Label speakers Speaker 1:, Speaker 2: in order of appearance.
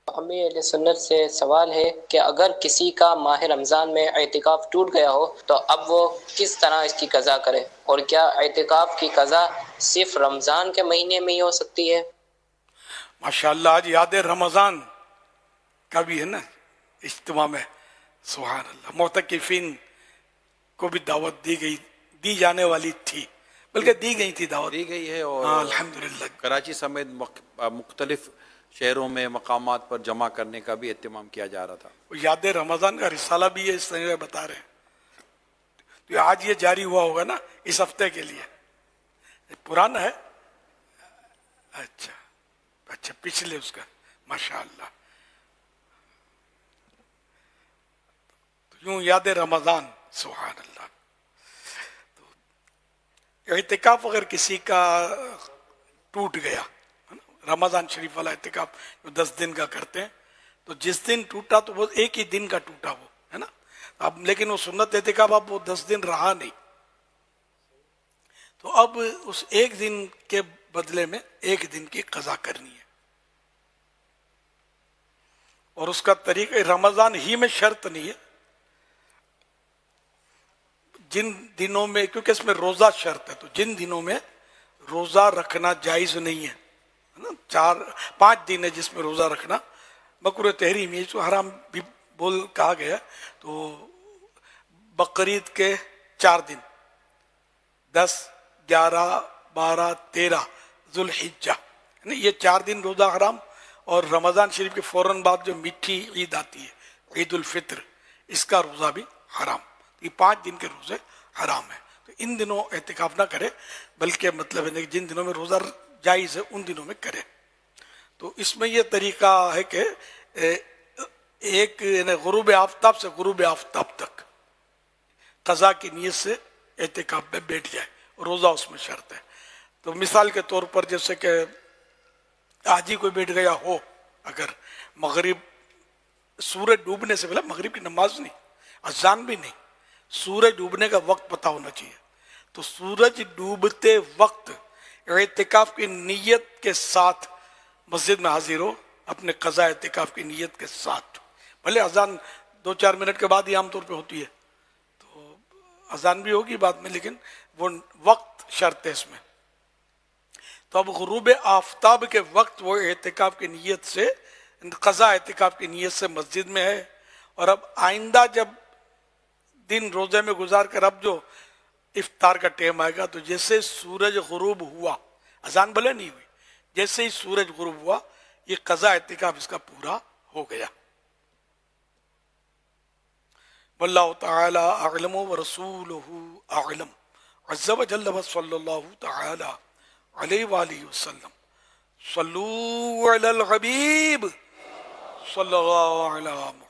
Speaker 1: ہمیں اہل سنت سے سوال ہے کہ اگر کسی کا ماہ رمضان میں اعتکاف ٹوٹ گیا ہو تو اب وہ کس طرح اس کی قضا کرے، اور کیا اعتکاف کی قضا صرف رمضان کے مہینے میں ہی ہو سکتی ہے؟
Speaker 2: ماشاءاللہ آج یاد رمضان کا بھی ہے نا اجتماع میں، سبحان اللہ، معتکفین کو بھی دعوت دی جانے والی تھی، بلکہ دی گئی تھی دعوت،
Speaker 3: دی گئی ہے، اور
Speaker 2: ہاں الحمدللہ۔
Speaker 3: کراچی سمیت مختلف شہروں میں مقامات پر جمع کرنے کا بھی اہتمام کیا جا رہا تھا۔
Speaker 2: یاد رمضان کا رسالہ بھی ہے، اس طرح بتا رہے ہیں، تو آج یہ جاری ہوا ہوگا نا اس ہفتے کے لیے، پرانا ہے، اچھا پچھلے اس کا، ماشاءاللہ۔ یوں یاد رمضان، سبحان اللہ۔ تو اعتکاف اگر کسی کا ٹوٹ گیا، رمضان شریف والا اعتکاف جو 10 دن کا کرتے ہیں، تو جس دن ٹوٹا تو وہ ایک ہی دن کا ٹوٹا، وہ ہے نا، اب لیکن وہ سنت اعتکاف اب وہ 10 دن رہا نہیں، تو اب اس ایک دن کے بدلے میں ایک دن کی قضا کرنی ہے، اور اس کا طریقہ رمضان ہی میں شرط نہیں ہے، جن دنوں میں، کیونکہ اس میں روزہ شرط ہے، تو جن دنوں میں روزہ رکھنا جائز نہیں ہے، 5 دن ہے جس میں روزہ رکھنا مکروہ تحریم ہے، جو حرام بھی کہا گیا، تو بقرعید کے 4 دن، 10، 11، 12، 13 ذوالحجہ، یہ 4 دن روزہ حرام، اور رمضان شریف کے فوراً بعد جو میٹھی عید آتی ہے، عید الفطر، اس کا روزہ بھی حرام، یہ 5 دن کے روزے حرام ہیں، تو ان دنوں اعتکاف نہ کرے، بلکہ مطلب ہے کہ جن دنوں میں روزہ جائز ہے ان دنوں میں کرے۔ تو اس میں یہ طریقہ ہے کہ ایک غروب آفتاب سے غروب آفتاب تک قضا کی نیت سے اعتکاف میں بیٹھ جائے، روزہ اس میں شرط ہے۔ تو مثال کے طور پر جیسے کہ آج ہی کوئی بیٹھ گیا ہو، اگر مغرب سورج ڈوبنے سے پہلے، مغرب کی نماز نہیں، اذان بھی نہیں، سورج ڈوبنے کا وقت پتہ ہونا چاہیے، تو سورج ڈوبتے وقت اعتکاف کی نیت کے ساتھ مسجد میں حاضر ہو، اپنے قضاء اعتکاف کی نیت کے ساتھ، بھلے اذان 2-4 منٹ کے بعد ہی عام طور پہ ہوتی ہے، تو اذان بھی ہوگی بعد میں، لیکن وہ وقت شرط ہے اس میں۔ تو اب غروب آفتاب کے وقت وہ اعتکاف کی نیت سے، قضاء اعتکاف کی نیت سے مسجد میں ہے، اور اب آئندہ جب دن روزے میں گزار کر اب جو افطار کا ٹائم آئے گا، تو جیسے سورج غروب ہوا، اذان بھلے نہیں ہوئی، جیسے ہی سورج غروب ہوا، یہ قضاء اعتکاف اس کا پورا ہو گیا۔ واللہ تعالی اعلم ورسولہ اعلم، عز وجل صلی اللہ تعالی علیہ وآلہ وسلم۔ صلو علی الحبیب صلی اللہ علیہ وسلم۔